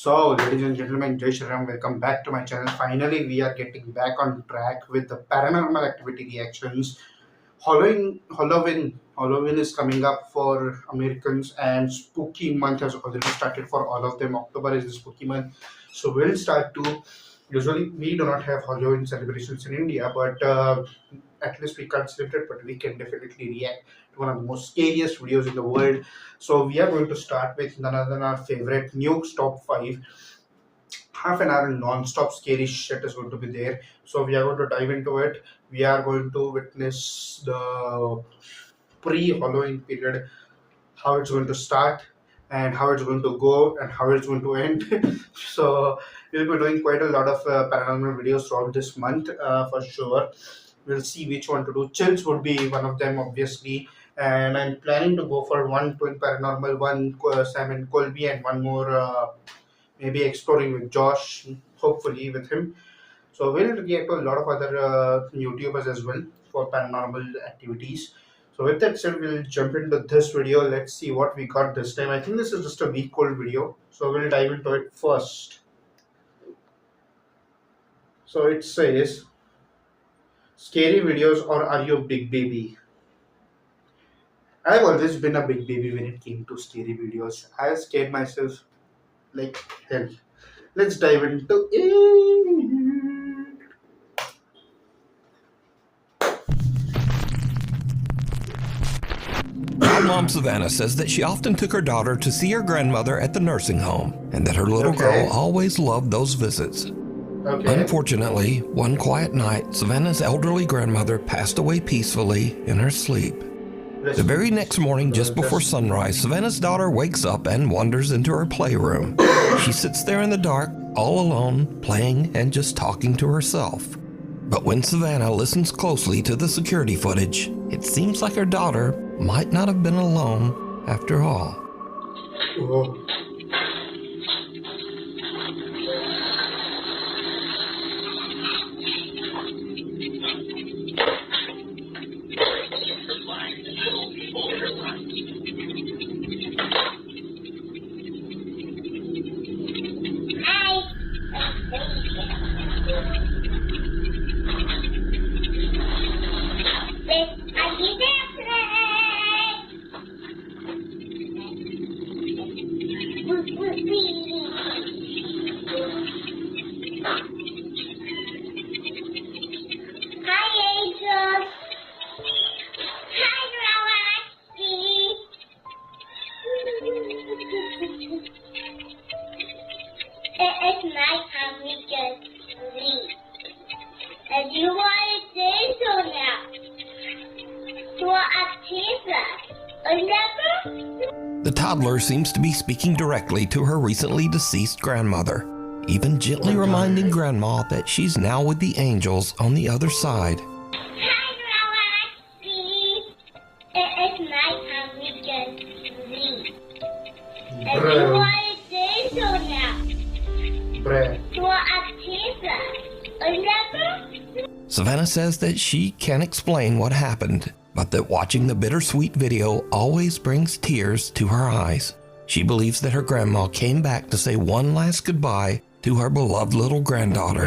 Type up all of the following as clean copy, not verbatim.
So, ladies and gentlemen, Jai Shri Ram, welcome back to my channel. Finally, we are getting back on track with the paranormal activity reactions. Halloween is coming up for Americans, and spooky month has already started for all of them. October is the spooky month, so we'll start to. Usually, we do not have Halloween celebrations in India, but at least we can't celebrate, but we can definitely react to one of the most scariest videos in the world. So we are going to start with none other than our favorite Nuke's top 5. Half an hour non-stop scary shit is going to be there. So we are going to dive into it. We are going to witness the pre-Halloween period, how it's going to start and how it's going to go and how it's going to end. So we'll be doing quite a lot of paranormal videos throughout this month for sure. We'll see which one to do. Chills would be one of them, obviously. And I'm planning to go for one twin paranormal, one Sam and Colby, and one more maybe exploring with Josh, hopefully with him. So we'll react to a lot of other YouTubers as well for paranormal activities. So with that said, we'll jump into this video. Let's see what we got this time. I think this is just a week old video, so we'll dive into it first. So it says, scary videos or are you a big baby? I've always been a big baby when it came to scary videos. I scared myself like hell. Let's dive into it. Mom Savannah says that she often took her daughter to see her grandmother at the nursing home and that her little girl always loved those visits. Unfortunately, one quiet night, Savannah's elderly grandmother passed away peacefully in her sleep. The very next morning, just before sunrise, Savannah's daughter wakes up and wanders into her playroom. She sits there in the dark, all alone, playing and just talking to herself. But when Savannah listens closely to the security footage, it seems like her daughter might not have been alone after all. Whoa. The toddler seems to be speaking directly to her recently deceased grandmother, even gently reminding Grandma that she's now with the angels on the other side. Savannah says that she can't explain what happened, but that watching the bittersweet video always brings tears to her eyes. She believes that her grandma came back to say one last goodbye to her beloved little granddaughter.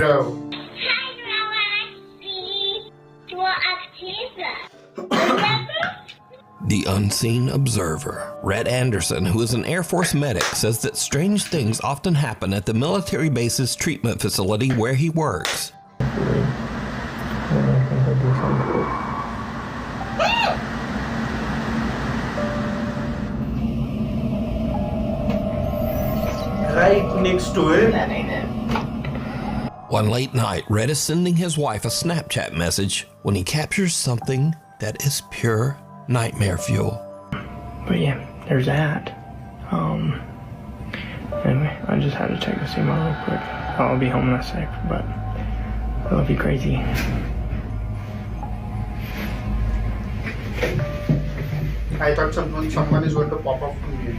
The unseen observer, Red Anderson, who is an Air Force medic, says that strange things often happen at the military base's treatment facility where he works. Right next to it. One late night, Red is sending his wife a Snapchat message when he captures something that is pure nightmare fuel. But yeah, there's that. Anyway, I just had to check the email real quick. I'll be home in a sec, but I love you crazy. I thought someone is going to pop up from here.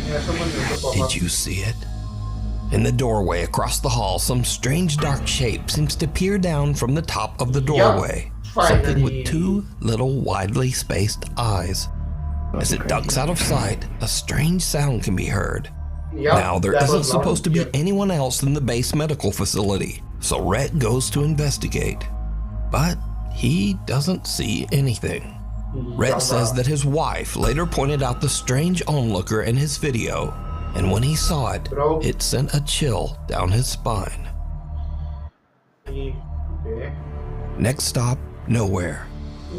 Yeah, someone's going to pop up. Did you see it? In the doorway across the hall, some strange dark shape seems to peer down from the top of the doorway. something Finally. with two little widely spaced eyes. As it ducks out of sight, a strange sound can be heard. Yep, Now, there that isn't was loud. supposed to be Yep. anyone else in the base medical facility, so Rhett goes to investigate. But he doesn't see anything. Rhett says that his wife later pointed out the strange onlooker in his video, and when he saw it, Bro. it sent a chill down his spine. Okay. Next stop, nowhere.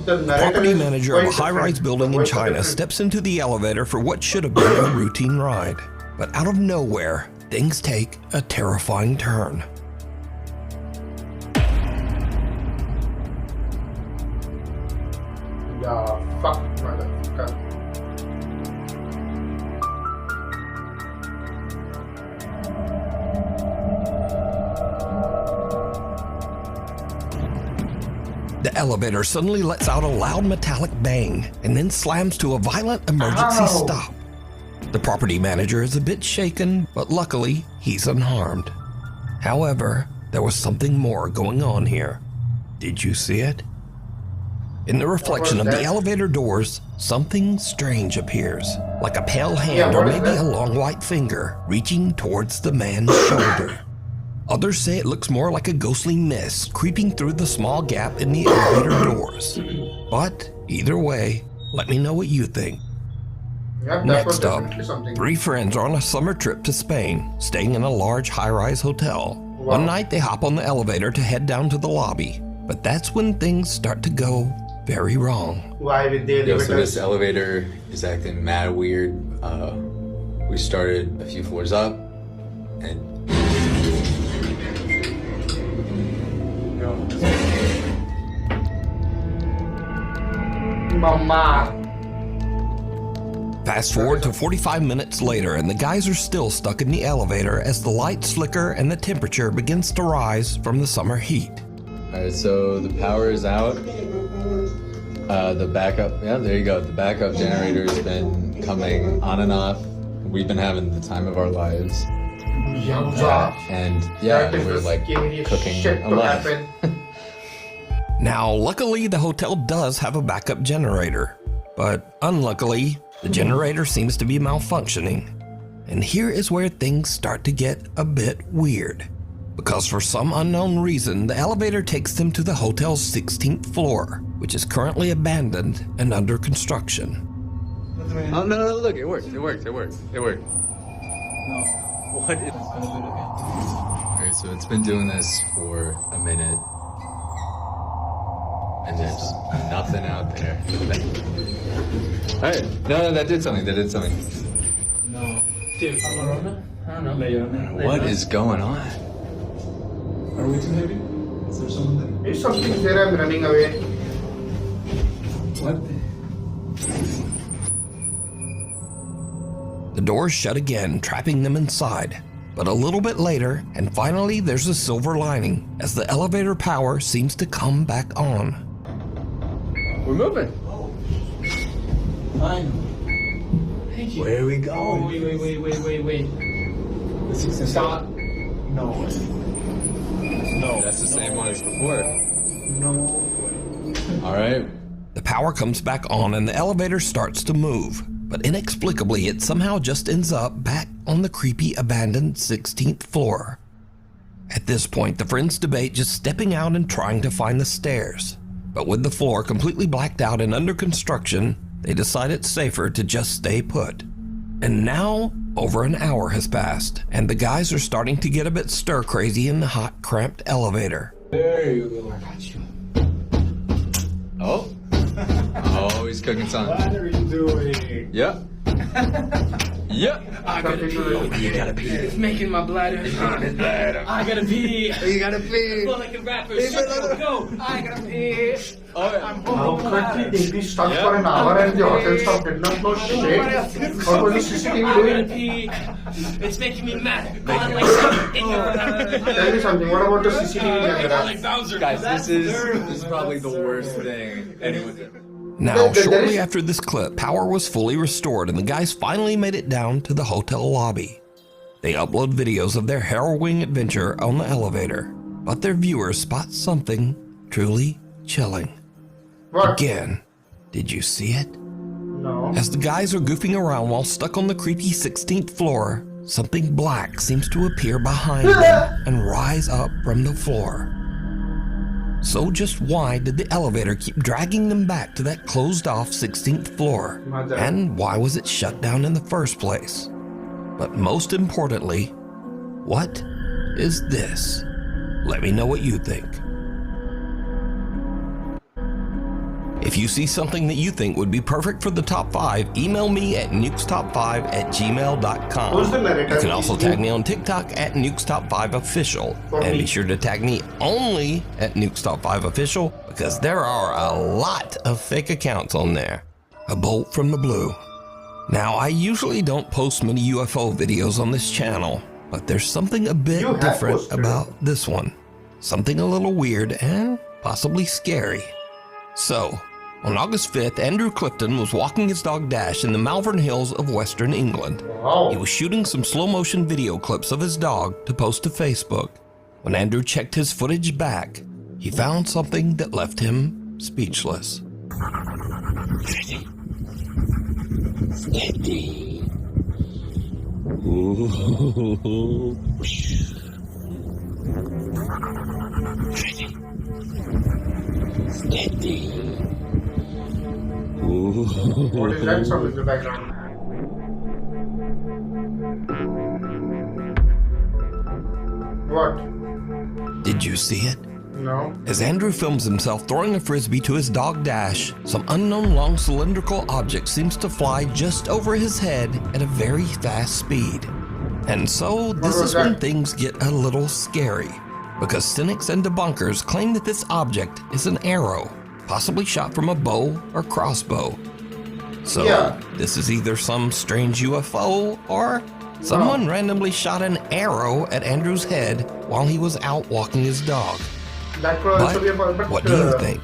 The The narrative property is manager of a quite high-rise different. building in Quite China different. steps into the elevator for what should have been a routine ride. But out of nowhere, things take a terrifying turn. Yeah, fuck, motherfucker. The elevator suddenly lets out a loud metallic bang and then slams to a violent emergency Ow. stop. The property manager is a bit shaken, but luckily he's unharmed. However, there was something more going on here. Did you see it? In the reflection of the that? elevator doors, something strange appears, like a pale hand or what is maybe that? a long white finger reaching towards the man's shoulder. Others say it looks more like a ghostly mist creeping through the small gap in the elevator doors. But either way, let me know what you think. Yep, that was Next up, definitely something. 3 friends are on a summer trip to Spain, staying in a large high-rise hotel. Wow. One night they hop on the elevator to head down to the lobby, but that's when things start to go very wrong. Why with the Yo, so elevator? this elevator is acting mad weird. We started a few floors up, and Mama. Fast forward to 45 minutes later, and the guys are still stuck in the elevator as the lights flicker and the temperature begins to rise from the summer heat. all right, so the power is out. The backup, yeah, there you go. The backup generator has been coming on and off. We've been having the time of our lives. And yeah, That is we're the like scariest cooking shit a to lot. happen. Now, luckily, the hotel does have a backup generator, but unluckily, the generator seems to be malfunctioning. And here is where things start to get a bit weird, because for some unknown reason, the elevator takes them to the hotel's 16th floor, which is currently abandoned and under construction. Oh no, look, it worked. It worked. What is? Alright, so it's been doing this for a minute. And there's nothing out there. Alright, no, that did something. No. Dude, I don't know. What is going on? Are we too heavy? Is there someone If something's there, I'm running away. there? What? The doors shut again, trapping them inside. But a little bit later, and finally there's a silver lining, as the elevator power seems to come back on. We're moving. Fine. Where are we Oh, going? wait. This is stop. No. No. That's the same one as before. No. Alright. The power comes back on and the elevator starts to move, but inexplicably it somehow just ends up back on the creepy abandoned 16th floor. At this point, the friends debate just stepping out and trying to find the stairs. But with the floor completely blacked out and under construction, they decide it's safer to just stay put. And now, over an hour has passed, and the guys are starting to get a bit stir-crazy in the hot, cramped elevator. There you go. I got you. Oh. Oh, he's cooking something. What are you doing? Yep. Yep. I gotta pee. You gotta pee. It's making my bladder. I gotta pee. You gotta pee. Feel like a rapper. Go. I gotta pee. Oh, yeah. How could they be stuck for an hour and the hotel staff did not know shit? What was the CCTV I gotta doing? pee. It's making me mad. Going like something in your Tell me something, what about the CCTV camera? like Bowser. Guys, this is probably the worst thing anyone did. Now, There shortly is- after this clip, power was fully restored and the guys finally made it down to the hotel lobby. They upload videos of their harrowing adventure on the elevator, but their viewers spot something truly chilling. What? Again. Did you see it? No. As the guys are goofing around while stuck on the creepy 16th floor, something black seems to appear behind them and rise up from the floor. So just why did the elevator keep dragging them back to that closed-off 16th floor? Mother. And why was it shut down in the first place? But most importantly, what is this? Let me know what you think. If you see something that you think would be perfect for the top 5, email me at nukestop5@gmail.com. Who's the narrator? You can also tag me on TikTok at nukestop5official. For And me. be sure to tag me only at nukestop5official because there are a lot of fake accounts on there. A bolt from the blue. Now, I usually don't post many UFO videos on this channel, but there's something a bit You have different posted. about this one. Something a little weird and possibly scary. So, on August 5th, Andrew Clifton was walking his dog Dash in the Malvern Hills of Western England. Wow. He was shooting some slow-motion video clips of his dog to post to Facebook. When Andrew checked his footage back, he found something that left him speechless. Steady. Steady. What is that sound in the background? What? Did you see it? No. As Andrew films himself throwing a frisbee to his dog Dash, some unknown long cylindrical object seems to fly just over his head at a very fast speed. And so this was is when that? things get a little scary, because cynics and debunkers claim that this object is an arrow, possibly shot from a bow or crossbow. So Yeah. this is either some strange UFO or someone randomly shot an arrow at Andrew's head while he was out walking his dog. That could also be a But but what do you think?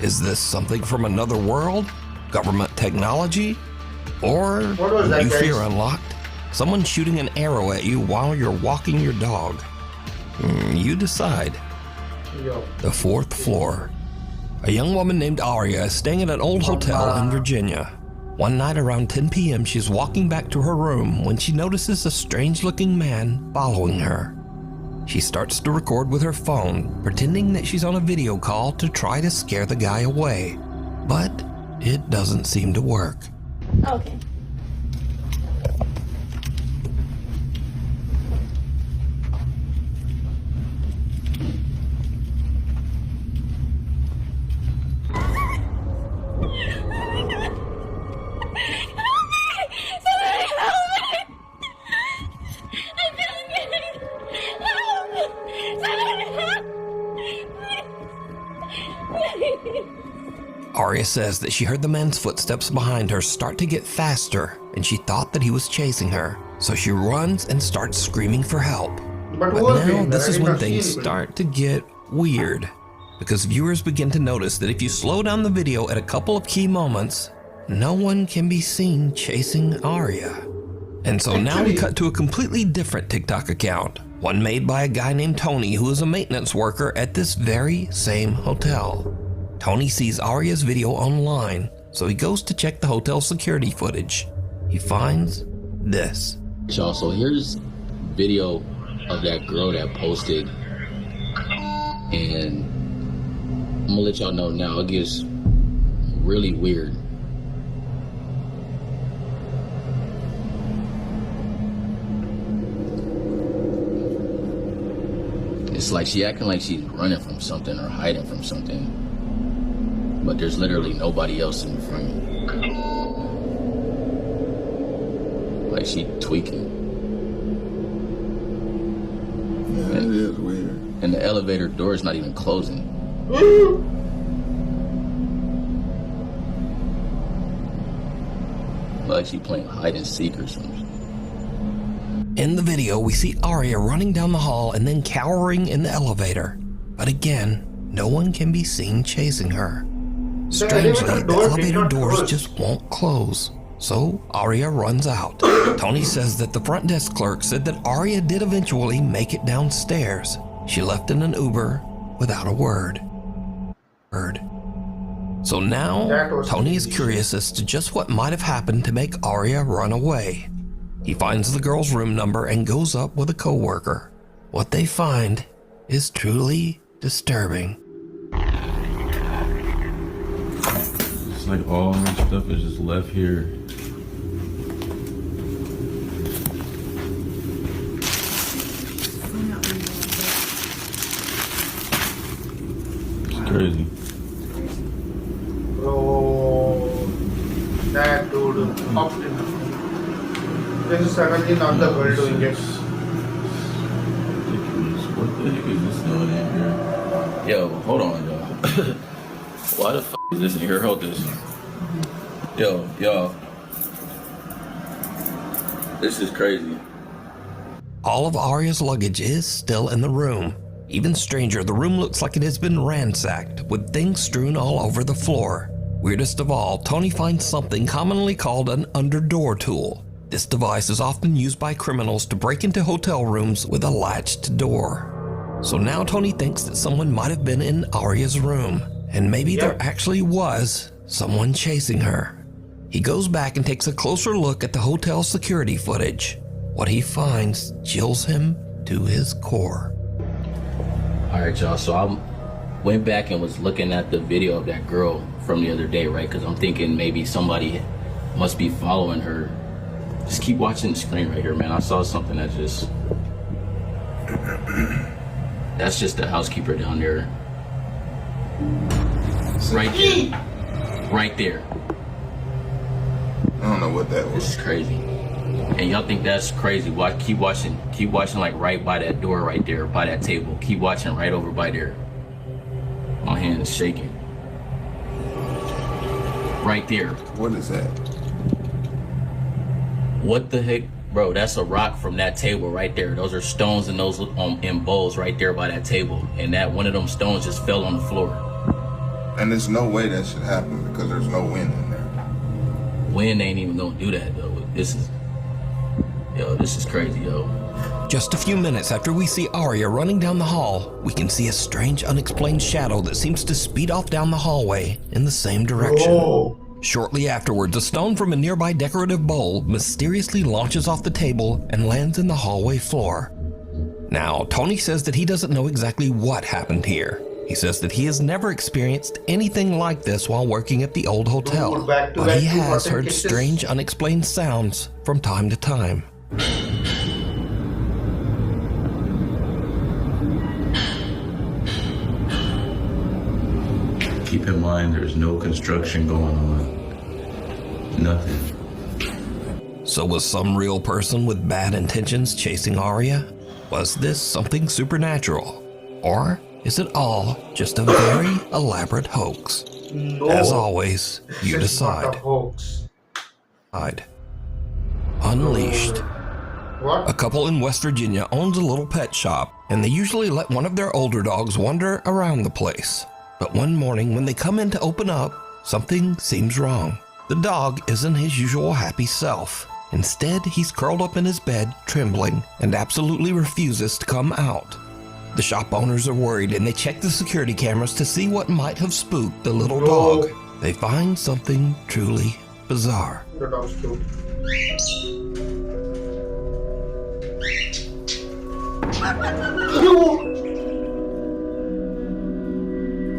Is this something from another world? Government technology? Or What was that, new guys? fear unlocked? Someone shooting an arrow at you while you're walking your dog? You decide. Yo. The 4th floor. A young woman named Aria is staying at an old hotel in Virginia. One night around 10 p.m., she's walking back to her room when she notices a strange-looking man following her. She starts to record with her phone, pretending that she's on a video call to try to scare the guy away. But it doesn't seem to work. Okay. Aria says that she heard the man's footsteps behind her start to get faster, and she thought that he was chasing her. So she runs and starts screaming for help. But who But was now doing that? this I is did when not see things anybody. start to get weird, because viewers begin to notice that if you slow down the video at a couple of key moments, no one can be seen chasing Aria. And so now we Actually- cut to a completely different TikTok account, one made by a guy named Tony who is a maintenance worker at this very same hotel. Tony sees Aria's video online, so he goes to check the hotel security footage. He finds this. Y'all, so here's video of that girl that posted, and I'm gonna let y'all know now. It gets really weird. It's like she acting like she's running from something or hiding from something, but there's literally nobody else in the frame. Like she tweaking. Yeah, it is weird. And the elevator door is not even closing. Like she playing hide and seek or something. In the video, we see Aria running down the hall and then cowering in the elevator. But again, no one can be seen chasing her. Strangely, the elevator doors just won't close. So Aria runs out. Tony says that the front desk clerk said that Aria did eventually make it downstairs. She left in an Uber without a word. So now, Tony is curious as to just what might have happened to make Arya run away. He finds the girl's room number and goes up with a coworker. What they find is truly disturbing. It's like all my stuff is just left here. It's crazy. Bro, that dude popped in. This is suddenly not the girl doing it. What the heck is this doing in here? Yo, hold on, y'all. Why the f is this in here? Hold this. Yo, y'all. This is crazy. All of Arya's luggage is still in the room. Even stranger, the room looks like it has been ransacked, with things strewn all over the floor. Weirdest of all, Tony finds something commonly called an underdoor tool. This device is often used by criminals to break into hotel rooms with a latched door. So now Tony thinks that someone might have been in Arya's room, and maybe there actually was someone chasing her. He goes back and takes a closer look at the hotel security footage. What he finds chills him to his core. All right, y'all. So I went back and was looking at the video of that girl from the other day, right? Because I'm thinking maybe somebody must be following her. Just keep watching the screen right here, man. I saw something that just... That's just the housekeeper down there. Right there. Right there. I don't know what that was. This is crazy. And y'all think that's crazy? Keep watching like right by that door right there, by that table. Keep watching right over by there. My hand is shaking. Right there. What is that? What the heck? Bro, that's a rock from that table right there. Those are stones and those in bowls right there by that table. And that one of them stones just fell on the floor. And there's no way that should happen because there's no wind in there. Wind ain't even gonna do that though. This is crazy, yo. Just a few minutes after we see Arya running down the hall, we can see a strange unexplained shadow that seems to speed off down the hallway in the same direction. Oh. Shortly afterwards, a stone from a nearby decorative bowl mysteriously launches off the table and lands in the hallway floor. Now, Tony says that he doesn't know exactly what happened here. He says that he has never experienced anything like this while working at the old hotel, but he has heard strange unexplained sounds from time to time. Keep in mind, there's no construction going on. Nothing. So was some real person with bad intentions chasing Arya? Was this something supernatural? Or is it all just a very elaborate hoax? No. As always, you This is not decide. a hoax. Unleashed. What? A couple in West Virginia owns a little pet shop, and they usually let one of their older dogs wander around the place. But one morning when they come in to open up, something seems wrong. The dog isn't his usual happy self. Instead, he's curled up in his bed, trembling, and absolutely refuses to come out. The shop owners are worried and they check the security cameras to see what might have spooked the little dog. They find something truly bizarre. The dog's cute.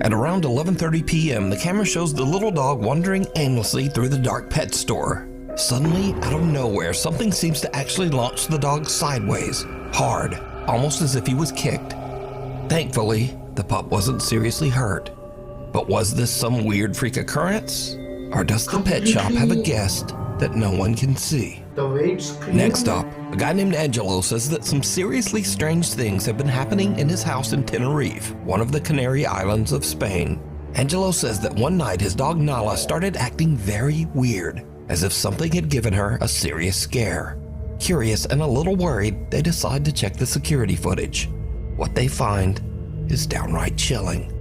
At around 11:30 p.m., the camera shows the little dog wandering aimlessly through the dark pet store. Suddenly, out of nowhere, something seems to actually launch the dog sideways, hard, almost as if he was kicked. Thankfully, the pup wasn't seriously hurt. But was this some weird freak occurrence? Or does the pet shop have a guest that no one can see? The way it's clean. Next up, a guy named Angelo says that some seriously strange things have been happening in his house in Tenerife, one of the Canary Islands of Spain. Angelo says that one night his dog Nala started acting very weird, as if something had given her a serious scare. Curious and a little worried, they decide to check the security footage. What they find is downright chilling.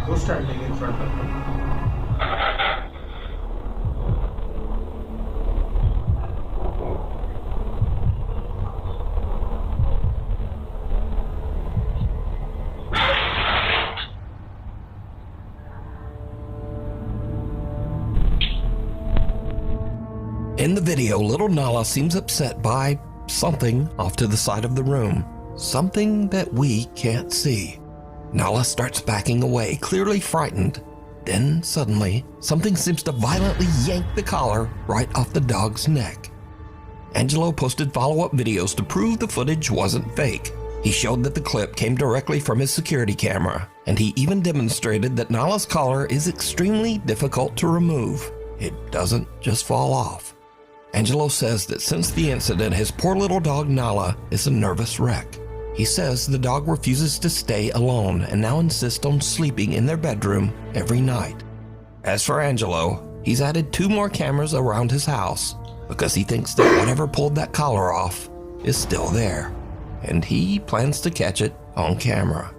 Who's standing in front of him? the video, little Nala seems upset by something off to the side of the room. Something that we can't see. Nala starts backing away, clearly frightened. Then, suddenly, something seems to violently yank the collar right off the dog's neck. Angelo posted follow-up videos to prove the footage wasn't fake. He showed that the clip came directly from his security camera, and he even demonstrated that Nala's collar is extremely difficult to remove. It doesn't just fall off. Angelo says that since the incident, his poor little dog Nala is a nervous wreck. He says the dog refuses to stay alone and now insists on sleeping in their bedroom every night. As for Angelo, he's added 2 more cameras around his house because he thinks that whatever pulled that collar off is still there, and he plans to catch it on camera.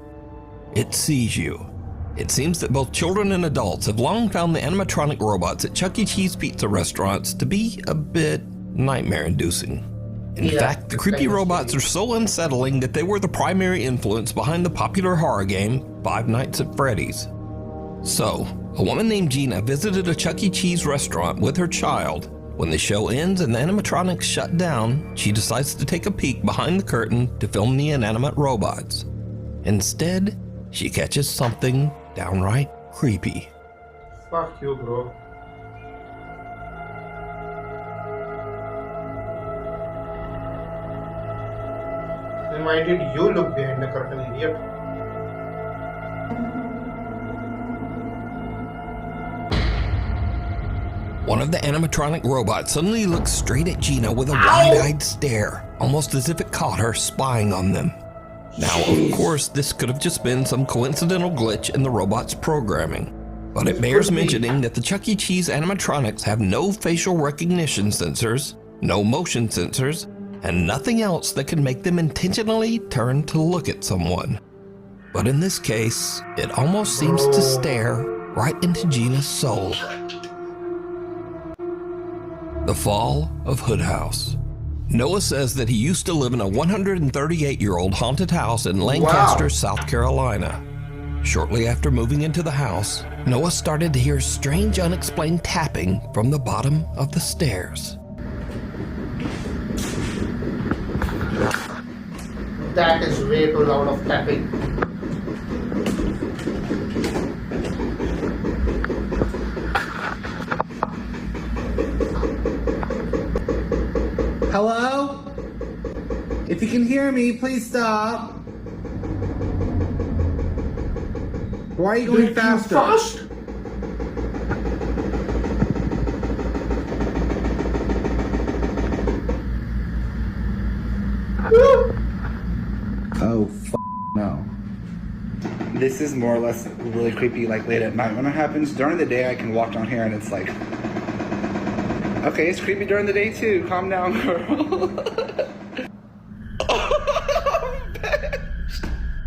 It sees you. It seems that both children and adults have long found the animatronic robots at Chuck E. Cheese pizza restaurants to be a bit nightmare-inducing. In fact, the creepy robots are so unsettling that they were the primary influence behind the popular horror game Five Nights at Freddy's. So, a woman named Gina visited a Chuck E. Cheese restaurant with her child. When the show ends and the animatronics shut down, she decides to take a peek behind the curtain to film the inanimate robots. Instead, she catches something downright creepy. Fuck you, bro. Then why did you look behind the curtain, idiot? One of the animatronic robots suddenly looks straight at Gina with a wide-eyed stare, almost as if it caught her spying on them. Now, of course, this could have just been some coincidental glitch in the robot's programming, but it bears mentioning that the Chuck E. Cheese animatronics have no facial recognition sensors, no motion sensors, and nothing else that can make them intentionally turn to look at someone. But in this case, it almost seems to stare right into Gina's soul. The Fall of Hood House. Noah says that he used to live in a 138-year-old haunted house in Lancaster, South Carolina. Shortly after moving into the house, Noah started to hear strange, unexplained tapping from the bottom of the stairs. That is way too loud of tapping. Hello? If you can hear me, please stop. Why are you going faster? Fast? Oh, no. This is more or less really creepy, like late at night when it happens. During the day, I can walk down here and it's like, okay, it's creepy during the day too. Calm down, girl.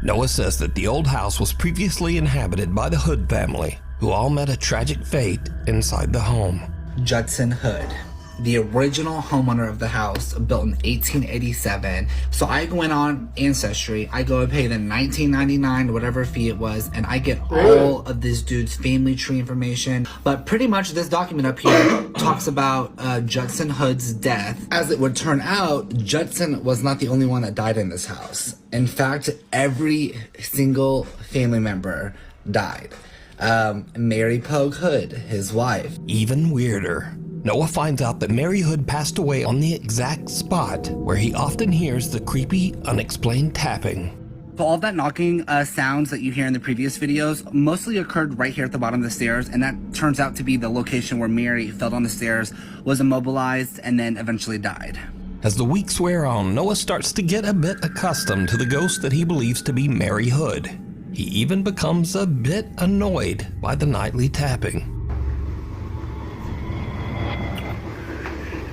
Noah says that the old house was previously inhabited by the Hood family, who all met a tragic fate inside the home. Judson Hood, the original homeowner of the house, built in 1887. So I went on Ancestry, I go and pay the $19.99, whatever fee it was, and I get all of this dude's family tree information. But pretty much this document up here talks about Judson Hood's death. As it would turn out, Judson was not the only one that died in this house. In fact, every single family member died. Mary Pogue Hood, his wife. Even weirder, Noah finds out that Mary Hood passed away on the exact spot where he often hears the creepy, unexplained tapping. So all that knocking sounds that you hear in the previous videos mostly occurred right here at the bottom of the stairs, and that turns out to be the location where Mary fell on the stairs, was immobilized, and then eventually died. As the weeks wear on, Noah starts to get a bit accustomed to the ghost that he believes to be Mary Hood. He even becomes a bit annoyed by the nightly tapping.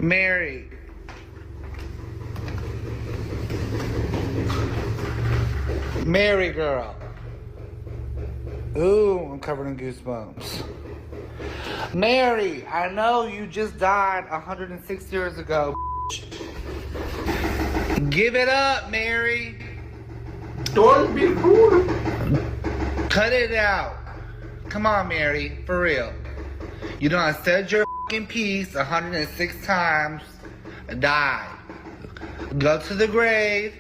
Mary. Mary girl. Ooh, I'm covered in goosebumps. Mary, I know you just died 106 years ago. Give it up, Mary. Don't be rude. Cut it out. Come on, Mary, for real. You know I said your in peace 106 times, die. Go to the grave.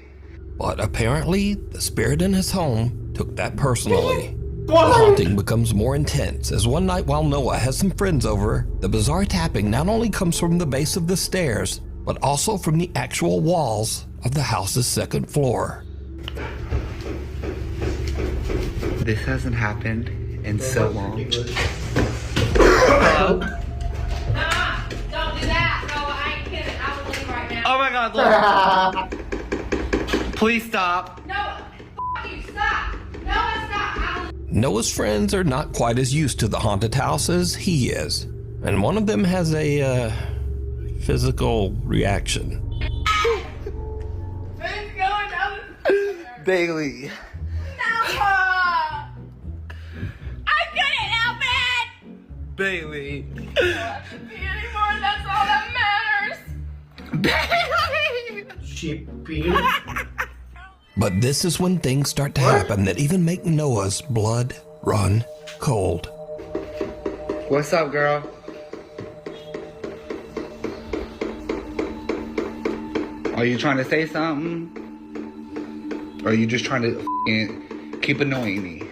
But apparently, the spirit in his home took that personally. The haunting becomes more intense as one night while Noah has some friends over, the bizarre tapping not only comes from the base of the stairs, but also from the actual walls of the house's second floor. This hasn't happened in so long. Don't do that. No, I ain't kidding. I will leave right now. Oh my God, look. Please stop. No, f you, stop. No, stop. I will... Noah's friends are not quite as used to the haunted house as he is, and one of them has a physical reaction. It's going down. Bailey. No. I couldn't help it. Bailey. I don't have to be anymore. That's all that matters. She peed. But this is when things start to happen that even make Noah's blood run cold. What's up, girl? Are you trying to say something? Or are you just trying to keep annoying me?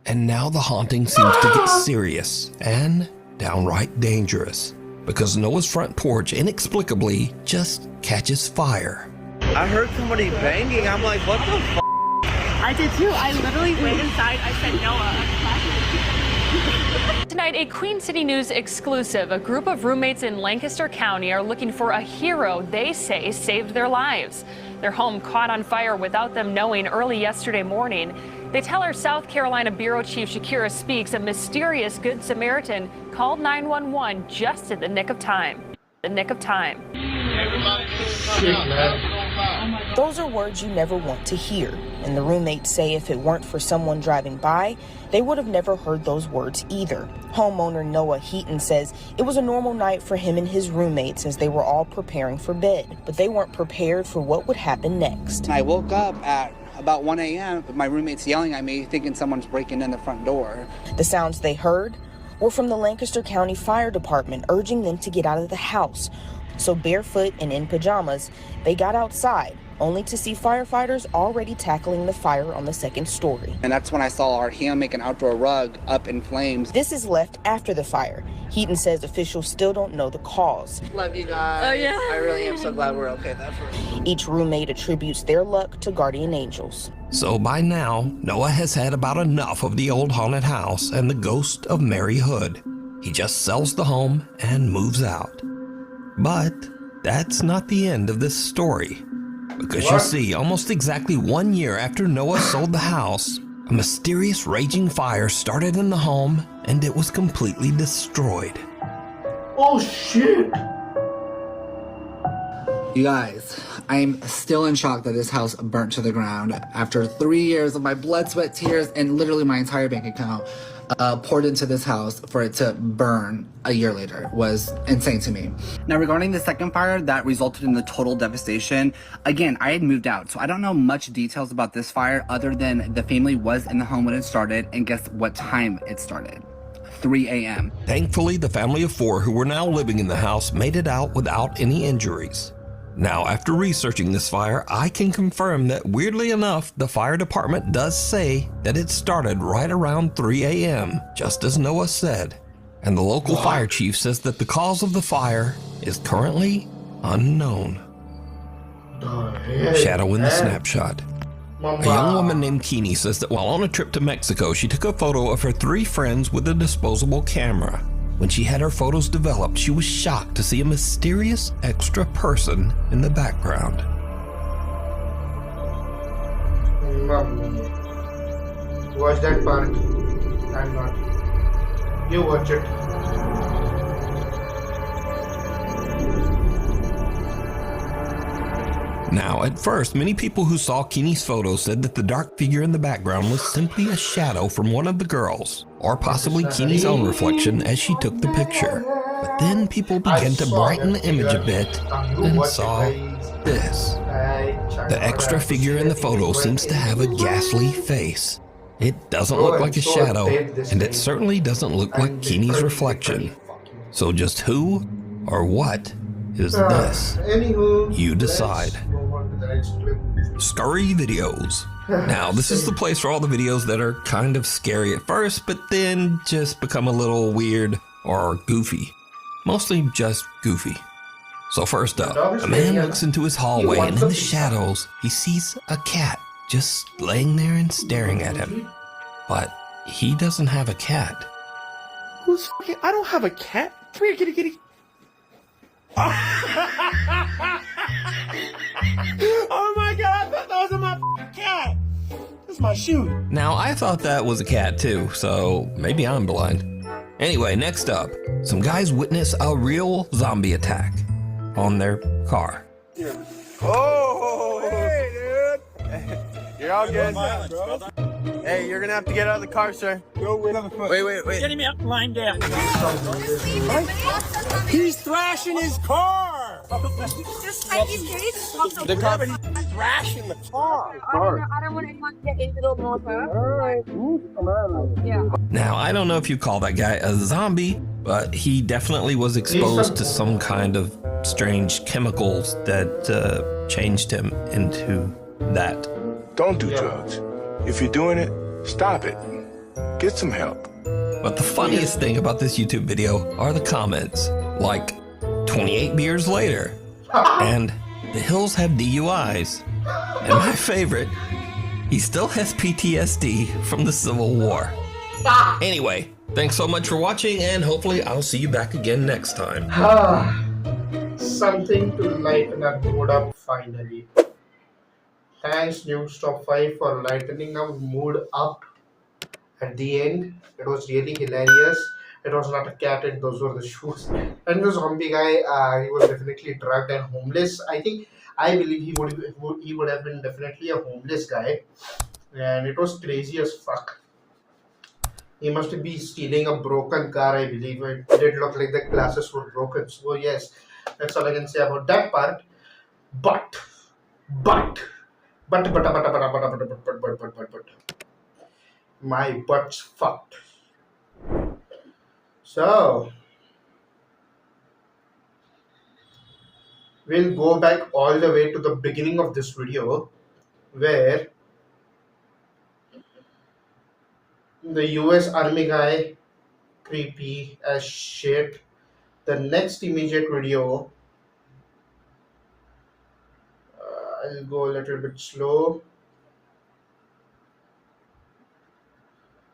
And now the haunting seems to get serious and downright dangerous, because Noah's front porch inexplicably just catches fire. I heard somebody banging. I'm like, what the f? I did too. I literally went inside. I said, Noah. Tonight, a Queen City News exclusive. A group of roommates in Lancaster County are looking for a hero they say saved their lives. Their home caught on fire without them knowing early yesterday morning. They tell our South Carolina Bureau Chief Shakira Speaks a mysterious Good Samaritan called 911 just in the nick of time. The nick of time. Those are words you never want to hear. And the roommates say if it weren't for someone driving by, they would have never heard those words either. Homeowner Noah Heaton says it was a normal night for him and his roommates as they were all preparing for bed, but they weren't prepared for what would happen next. I woke up at about 1 a.m. with my roommates yelling at me, thinking someone's breaking in the front door. The sounds they heard were from the Lancaster County Fire Department urging them to get out of the house. So barefoot and in pajamas, they got outside, only to see firefighters already tackling the fire on the second story. And that's when I saw our hand-make an outdoor rug up in flames. This is left after the fire. Heaton says officials still don't know the cause. Love you guys. Oh, yeah. I really am so glad we're okay. That's right. Each roommate attributes their luck to guardian angels. So by now, Noah has had about enough of the old haunted house and the ghost of Mary Hood. He just sells the home and moves out. But that's not the end of this story. Because you see, almost exactly 1 year after Noah sold the house, a mysterious raging fire started in the home and it was completely destroyed. Oh shit! You guys, I'm still in shock that this house burnt to the ground after 3 years of my blood, sweat, tears, and literally my entire bank account poured into this house. For it to burn a year later was insane to me. Now, regarding the second fire that resulted in the total devastation, again, I had moved out, so I don't know much details about this fire other than the family was in the home when it started, and guess what time it started? 3 a.m. Thankfully, the family of 4 who were now living in the house made it out without any injuries. Now, after researching this fire, I can confirm that, weirdly enough, the fire department does say that it started right around 3 a.m., just as Noah said. And the local fire chief says that the cause of the fire is currently unknown. Shadow in the snapshot. A young woman named Keeney says that while on a trip to Mexico, she took a photo of her 3 friends with a disposable camera. When she had her photos developed, she was shocked to see a mysterious extra person in the background. Watch that part. I'm not. You watch it. Now, at first, many people who saw Keeney's photo said that the dark figure in the background was simply a shadow from one of the girls, or possibly Keeney's own reflection as she took the picture. But then people began to brighten the image a bit and saw this. The extra figure in the photo seems to have a ghastly face. It doesn't look like a shadow, and it certainly doesn't look like Keeney's reflection. So just who or what is this? You decide. Scurry videos. Now, this is the place for all the videos that are kind of scary at first, but then just become a little weird or goofy. Mostly just goofy. So first up, a man looks into his hallway, and in the shadows, he sees a cat just laying there and staring at him. But he doesn't have a cat. Who's fucking? I don't have a cat. Come here, kitty, kitty. Oh my god, I thought that was my cat. That's my shoe. Now, I thought that was a cat too, so maybe I'm blind. Anyway, next up, some guys witness a real zombie attack on their car. Oh, hey, dude. You're all good. Hey, you're gonna have to get out of the car, sir. Wait. Get him up, lying down. He's thrashing his car. Just type these days. The car, he's thrashing the car. I don't want anyone to get into the motor. Yeah. Now, I don't know if you call that guy a zombie, but he definitely was exposed to some kind of strange chemicals that changed him into that. Don't do drugs. If you're doing it, stop it. Get some help. But the funniest thing about this YouTube video are the comments, like 28 beers later, and the Hills have DUIs, and my favorite, he still has PTSD from the Civil War. Anyway, thanks so much for watching, and hopefully I'll see you back again next time. Something to lighten our mood up finally. Thanks News Top 5 for lightening our mood up at the end. It was really hilarious. It was not a cat and those were the shoes. And the zombie guy, he was definitely drugged and homeless. I believe he would have been definitely a homeless guy. And it was crazy as fuck. He must be stealing a broken car, I believe. It did look like the glasses were broken. So yes, that's all I can say about that part. But my butt's fucked. So we'll go back all the way to the beginning of this video where the US Army guy, creepy as shit. The next immediate video, I'll go a little bit slow.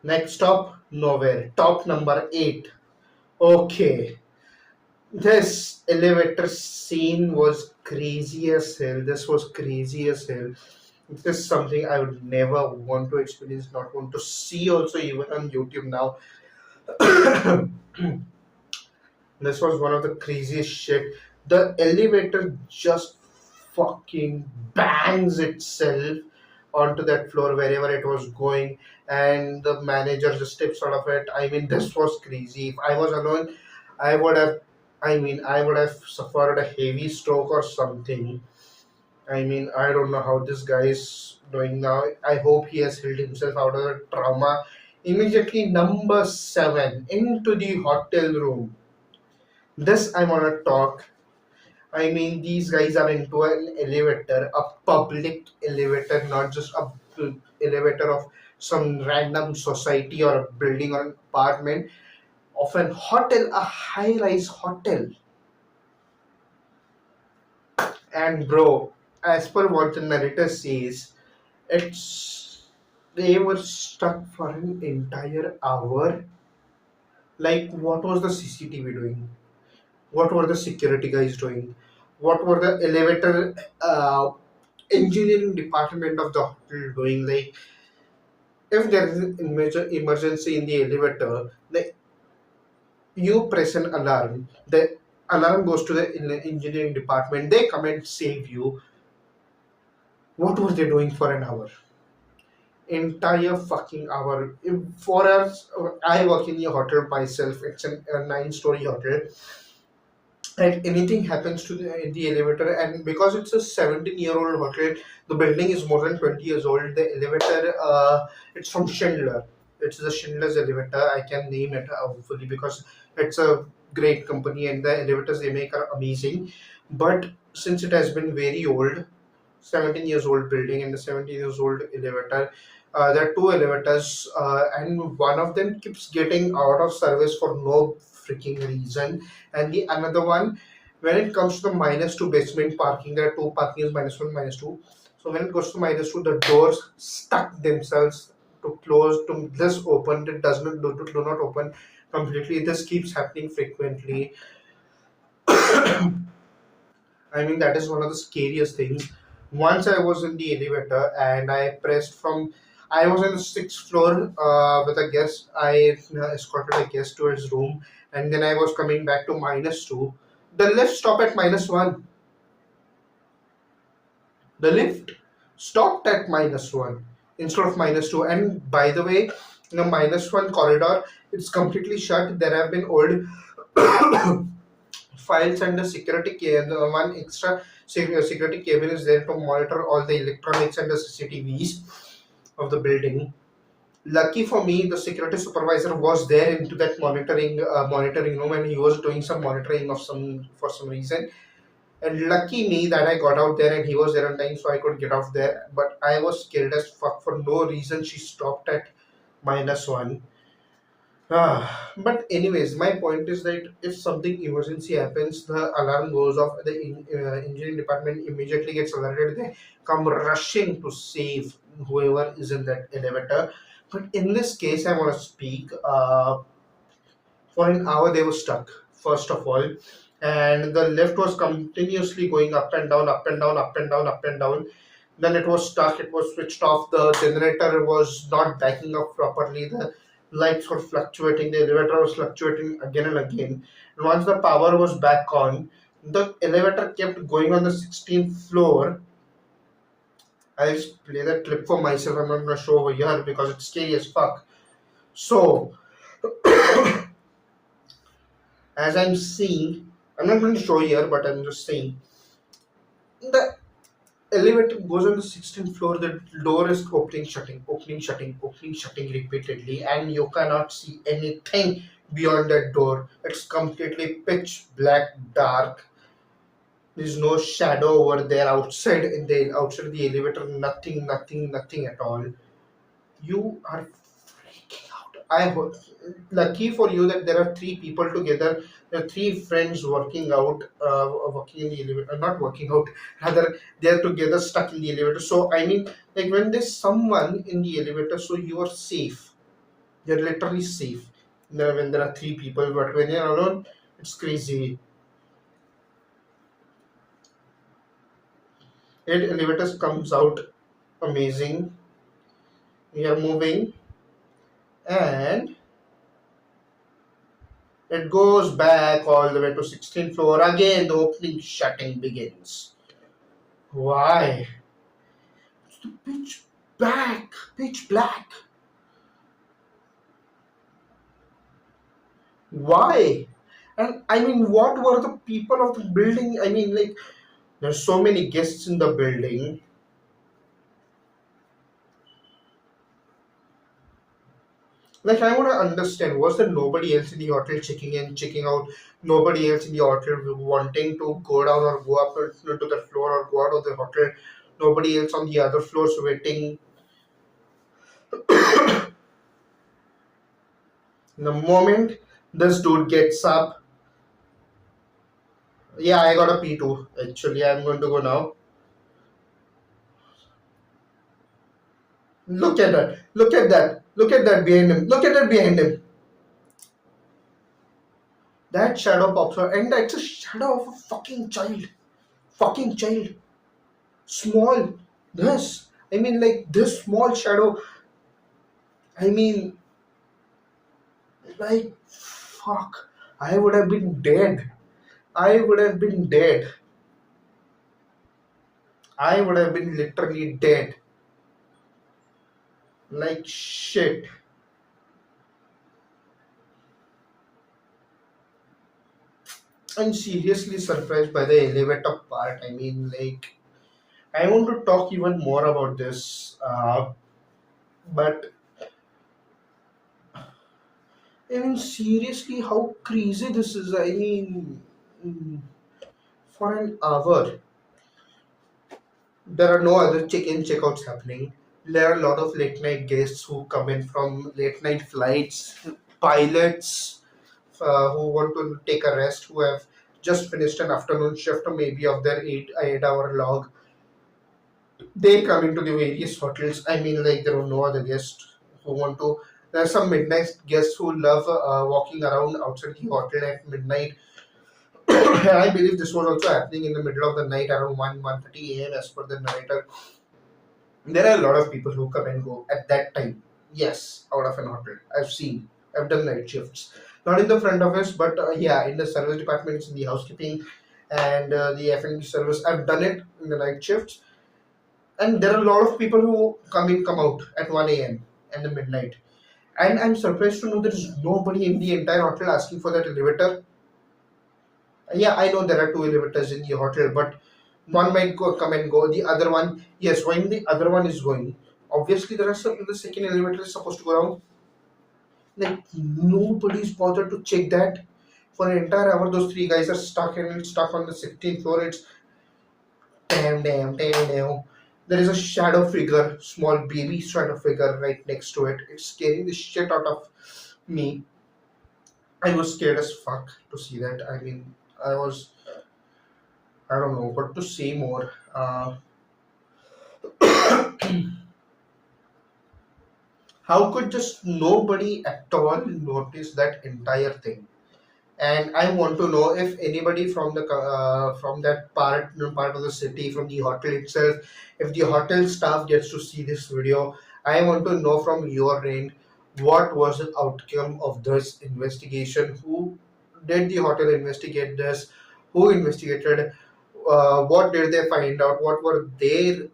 Next stop, nowhere. Top number 8. Okay. This elevator scene was crazy as hell. This was crazy as hell. This is something I would never want to experience, not want to see also even on YouTube now. This was one of the craziest shit. The elevator just fucking bangs itself onto that floor wherever it was going, and the manager just steps out of it. I mean, this was crazy. If I was alone, I would have suffered a heavy stroke or something. I mean, I don't know how this guy is doing now. I hope he has healed himself out of the trauma. Immediately, number 7, into the hotel room. This I want to talk. I mean, these guys are into an elevator, a public elevator, not just a elevator of some random society or a building or an apartment, of an hotel, a high-rise hotel. And bro, as per what the narrator says, they were stuck for an entire hour. Like, what was the CCTV doing? What were the security guys doing? What were the elevator engineering department of the hotel doing? Like, if there is an emergency in the elevator, you press an alarm. The alarm goes to the engineering department. They come and save you. What were they doing for an hour? entire fucking hour. For us, I work in a hotel myself. It's a 9-story hotel. And anything happens to in the elevator, and because it's a 17-year-old hotel, the building is more than 20 years old. The elevator, it's from Schindler. It's the Schindler's elevator. I can name it hopefully because it's a great company and the elevators they make are amazing. But since it has been very old, 17 years old building and the 17 years old elevator, there are two elevators, and one of them keeps getting out of service for no freaking reason, and the another one, when it comes to the -2 basement parking, there are two parkings, -1, -2. So when it goes to -2, the doors stuck themselves to close, to this open, it does not do not open completely. This keeps happening frequently. I mean, that is one of the scariest things. Once I was in the elevator and I was on the 6th floor with a guest. I escorted a guest to his room, and then I was coming back to -2. The lift stopped at -1. The lift stopped at -1 instead of -2. And by the way, in the -1 corridor, it's completely shut. There have been old files and the one extra security cabin is there to monitor all the electronics and the CCTVs of the building. Lucky for me, the security supervisor was there into that monitoring room, and he was doing some monitoring of for some reason. And lucky me that I got out there and he was there on time, so I could get off there. But I was scared as fuck for no reason. She stopped at -1. But anyways, my point is that if something emergency happens, the alarm goes off, the engineering department immediately gets alerted. They come rushing to save whoever is in that elevator. But in this case, I want to speak. For an hour, they were stuck, first of all. And the lift was continuously going up and down, up and down, up and down, up and down. Then it was stuck, it was switched off. The generator was not backing up properly. The lights were fluctuating, the elevator was fluctuating again and again. And once the power was back on, the elevator kept going on the 16th floor. I'll just play that clip for myself. I'm not going to show over here because it's scary as fuck. So, as I'm seeing, I'm not going to show here, but I'm just saying, the elevator goes on the 16th floor, the door is opening, shutting, opening, shutting, opening, shutting repeatedly, and you cannot see anything beyond that door. It's completely pitch black, dark. There's no shadow over there outside the elevator, nothing at all. You are freaking out. Lucky for you that there are 3 people together. There are 3 friends working out, working in the elevator, not working out, rather they are together stuck in the elevator. So I mean, like when there's someone in the elevator, so you are safe. You're literally safe when there are 3 people, but when you're alone, it's crazy. 8 elevators comes out, amazing. We are moving, and it goes back all the way to 16th floor. Again, the opening shutting begins. Why? It's the pitch black. Why? And I mean, what were the people of the building? I mean, like, there's so many guests in the building. Like, I want to understand, was there nobody else in the hotel checking in, checking out? Nobody else in the hotel wanting to go down or go up to the floor or go out of the hotel? Nobody else on the other floors waiting? The moment this dude gets up, yeah, I got a P2. Actually, I'm going to go now. Look at that. Look at that. Look at that behind him. Look at that behind him. That shadow pops out, and that's a shadow of a fucking child. Fucking child. Small. This. I mean, like, this small shadow. I mean, like, fuck. I would have been dead. I would have been dead. I would have been literally dead. Like shit. I'm seriously surprised by the elevator part. I mean, like, I want to talk even more about this, but I mean, seriously, how crazy this is. I mean, mm, for an hour, there are no other check-in, check-outs happening. There are a lot of late night guests who come in from late night flights, pilots who want to take a rest, who have just finished an afternoon shift or maybe of their 8 hour log. They come into the various hotels. I mean, like, there are no other guests who want to. There are some midnight guests who love walking around outside the hotel at midnight. I believe this was also happening in the middle of the night around 1:30 a.m. as per the narrator. There are a lot of people who come and go at that time. Yes, out of an hotel. I've done night shifts. Not in the front office, but yeah, in the service departments, in the housekeeping, and the F&B service. I've done it in the night shifts. And there are a lot of people who come in, come out at 1 a.m. and the midnight. And I'm surprised to know there is nobody in the entire hotel asking for that elevator. Yeah, I know there are two elevators in the hotel, but one might come and go. The other one, yes, when the other one is going, obviously the second elevator is supposed to go down. Like, nobody's bothered to check that. For an entire hour, those three guys are stuck on the 16th floor. It's damn. There is a shadow figure, small baby shadow figure right next to it. It's scaring the shit out of me. I was scared as fuck to see that. I mean, I don't know what to say more. How could just nobody at all notice that entire thing? And I want to know if anybody from that part of the city, from the hotel itself, if the hotel staff gets to see this video, I want to know from your end what was the outcome of this investigation. Who did the hotel investigate this? Who investigated? What did they find out? What were their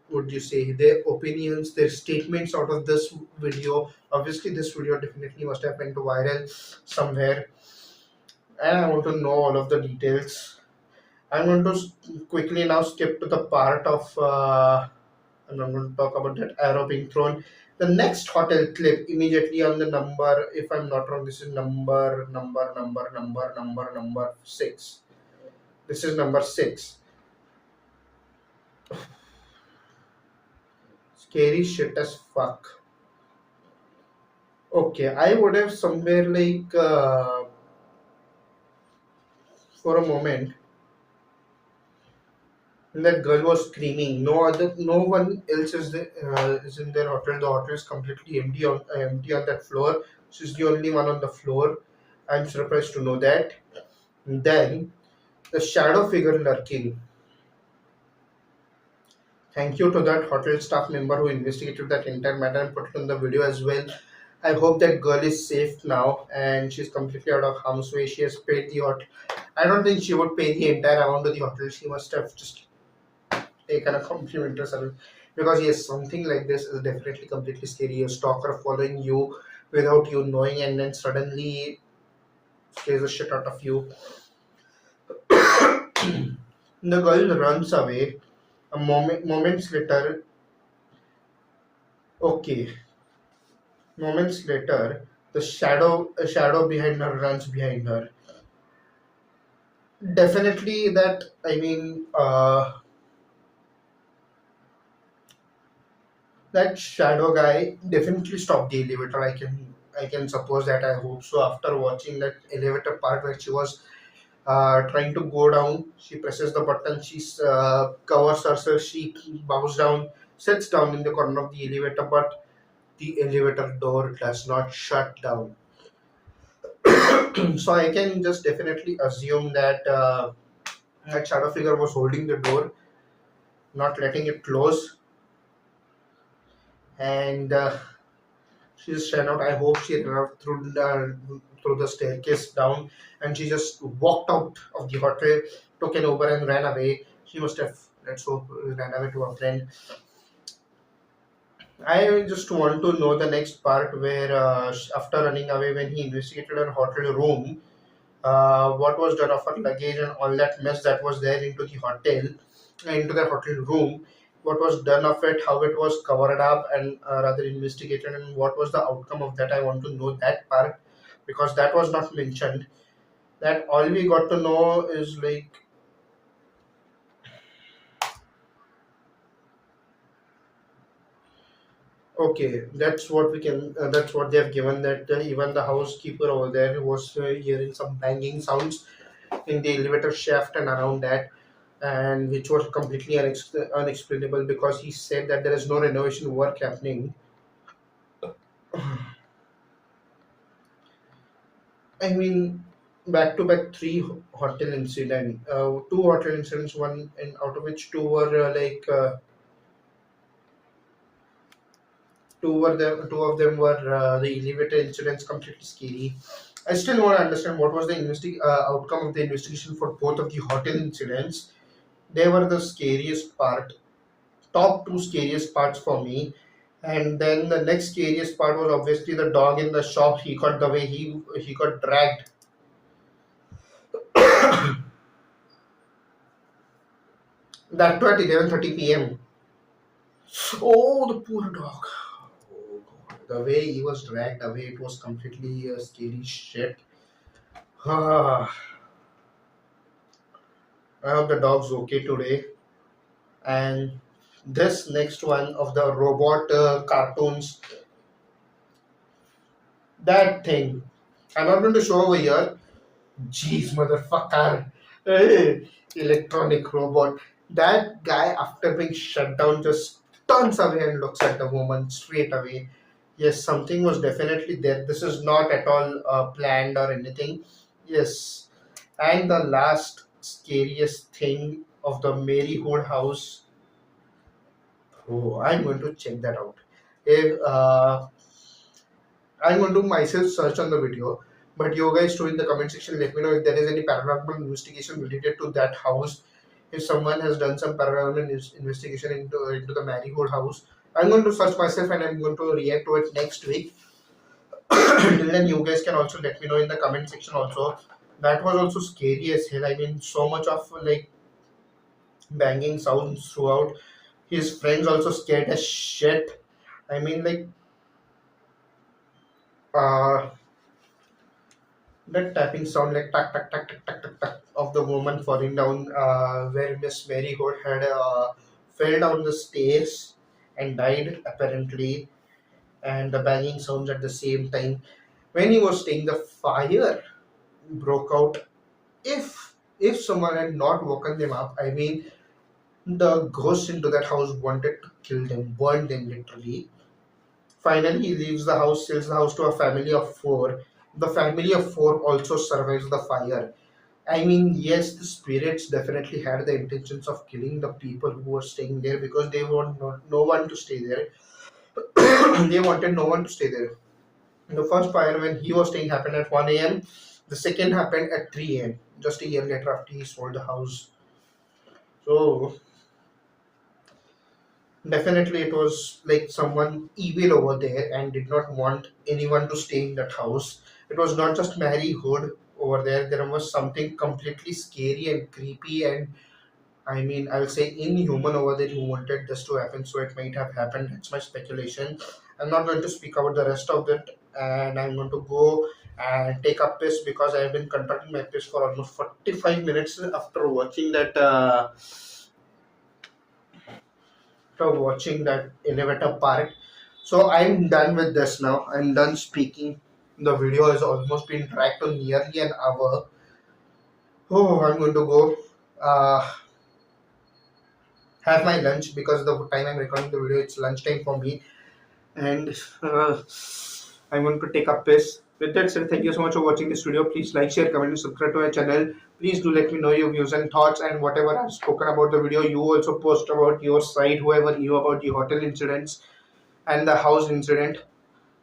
would you say, their opinions, their statements out of this video? Obviously this video definitely must have went viral somewhere, and I want to know all of the details. I'm going to quickly now skip to the part of and I'm going to talk about that arrow being thrown. The next hotel clip immediately on the number, if I'm not wrong, this is number 6. This is number 6. Scary shit as fuck. Okay, I would have somewhere like for a moment that girl was screaming. No one else is in their hotel. The hotel is completely empty on that floor. She's the only one on the floor. I'm surprised to know that. Then the shadow figure lurking. Thank you to that hotel staff member who investigated that entire matter and put it on the video as well. I hope that girl is safe now and she's completely out of harm's way. She has paid the hotel. I don't think she would pay the entire amount to the hotel. She must have just taken a complimentary service. Because yes, something like this is definitely completely scary. A stalker following you without you knowing and then suddenly scares the shit out of you. The girl runs away. Moments later, the shadow behind her runs behind her. Definitely, that I mean, that shadow guy definitely stopped the elevator. I can suppose that. I hope so. After watching that elevator part where she was trying to go down, she presses the button, she covers herself, she bows down, sits down in the corner of the elevator, but the elevator door does not shut down. So I can just definitely assume that that shadow figure was holding the door, not letting it close, and she just ran out. I hope she ran out through the staircase down, and she just walked out of the hotel, took an Uber and ran away. She must have, let's hope, ran away to her friend. I just want to know the next part where, after running away, when he investigated her hotel room, what was done of her luggage and all that mess that was there into the hotel, into the hotel room. What was done of it, how it was covered up, and rather investigated, and what was the outcome of that. I want to know that part because that was not mentioned. That all we got to know is like, okay, that's what we can. That's what they have given. That even the housekeeper over there was hearing some banging sounds in the elevator shaft and around that, and which was completely unexplainable because he said that there is no renovation work happening. I mean, back to back three hotel incident, two hotel incidents, one and out of which two were two of them were the elevator incidents, completely scary. I still want to understand what was the outcome of the investigation for both of the hotel incidents. They were the scariest part, top two scariest parts for me. And then the next scariest part was obviously the dog in the shop. He got the way he got dragged. That too at 11:30 p.m. Oh, the poor dog. Oh, God. The way he was dragged away, it was completely scary shit. I hope the dog's okay today. And this next one of the robot cartoons, that thing. I'm not going to show over here. Jeez, motherfucker. Hey, electronic robot. That guy, after being shut down, just turns away and looks at the woman straight away. Yes, something was definitely there. This is not at all planned or anything. Yes. And the last scariest thing of the Mary Hood house. Oh, I'm going to check that out. If I'm going to myself search on the video, but you guys too in the comment section, let me know if there is any paranormal investigation related to that house. If someone has done some paranormal investigation into the Marigold house, I'm going to search myself and I'm going to react to it next week. Till then, you guys can also let me know in the comment section also. That was also scary as hell. I mean, so much of like banging sounds throughout. His friends also scared as shit. I mean, like, uh, that tapping sound, like tack tack tack tack tack tack tack of the woman falling down, where Miss Mary Hood had fell down the stairs and died apparently, and the banging sounds at the same time. When he was staying, the fire broke out. If someone had not woken them up, I mean, the ghost into that house wanted to kill them, burn them literally. Finally, he leaves the house, sells the house to a family of four. The family of four also survives the fire. I mean, yes, the spirits definitely had the intentions of killing the people who were staying there because they want no one to stay there. They wanted no one to stay there. The first fire when he was staying happened at 1 a.m. The second happened at 3 a.m. just a year later after he sold the house. So definitely it was like someone evil over there and did not want anyone to stay in that house. It was not just Mary Hood over there. There was something completely scary and creepy and, I mean, I'll say inhuman over there who wanted this to happen. So it might have happened. That's my speculation. I'm not going to speak about the rest of it, and I'm going to go and take a piss because I've been conducting my piss for almost 45 minutes after watching that. After watching that elevator part. So I'm done with this now. I'm done speaking. The video has almost been dragged to nearly an hour. Oh, I'm going to go have my lunch because the time I'm recording the video, it's lunchtime for me. And I'm going to take a piss. With that said, thank you so much for watching this video. Please like, share, comment, and subscribe to my channel. Please do let me know your views and thoughts, and whatever I've spoken about the video, you also post about your side, whoever knew about the hotel incidents and the house incident.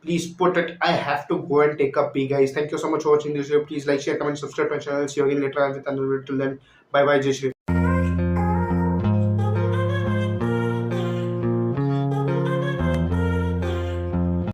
Please put it. I have to go and take a pee, guys. Thank you so much for watching this video. Please like, share, comment, subscribe to my channel. See you again later with another video. Till then, bye bye, Jai Shri.